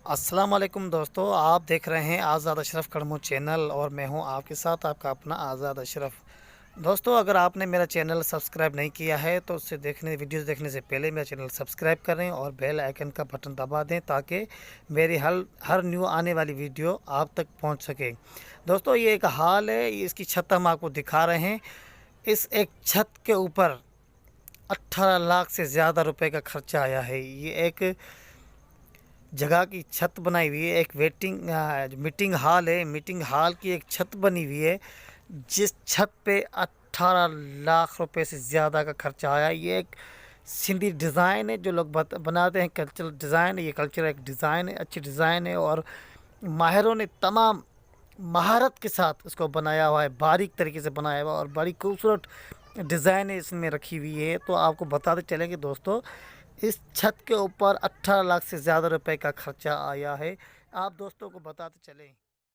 अस्सलाम वालेकुम दोस्तों, आप देख रहे हैं आज़ाद अशरफ कड़मू चैनल और मैं हूं आपके साथ आपका अपना आज़ाद अशरफ। दोस्तों, अगर आपने मेरा चैनल सब्सक्राइब नहीं किया है तो उससे वीडियोस देखने से पहले मेरा चैनल सब्सक्राइब करें और बेल आइकन का बटन दबा दें ताकि मेरी हर न्यू आने वाली वीडियो आप तक पहुंच सके। दोस्तों, ये एक हाल है, इसकी छत हम आपको दिखा रहे हैं। इस एक छत के ऊपर 18 लाख से ज़्यादा रुपए का खर्चा आया है। ये एक जगह की छत बनाई हुई है, एक मीटिंग हॉल है। मीटिंग हॉल की एक छत बनी हुई है जिस छत पे 18 लाख रुपए से ज़्यादा का खर्चा आया। ये एक सिंधी डिज़ाइन है, जो लोग बनाते हैं कल्चरल डिज़ाइन है। ये कल्चरल एक डिज़ाइन है, अच्छी डिज़ाइन है और माहिरों ने तमाम महारत के साथ इसको बनाया हुआ है, बारीक तरीके से बनाया हुआ और बड़ी खूबसूरत डिज़ाइन इसमें रखी हुई है। तो आपको बताते चलेंगे दोस्तों, इस छत के ऊपर 18 लाख से ज़्यादा रुपए का खर्चा आया है। आप दोस्तों को बताते चलें।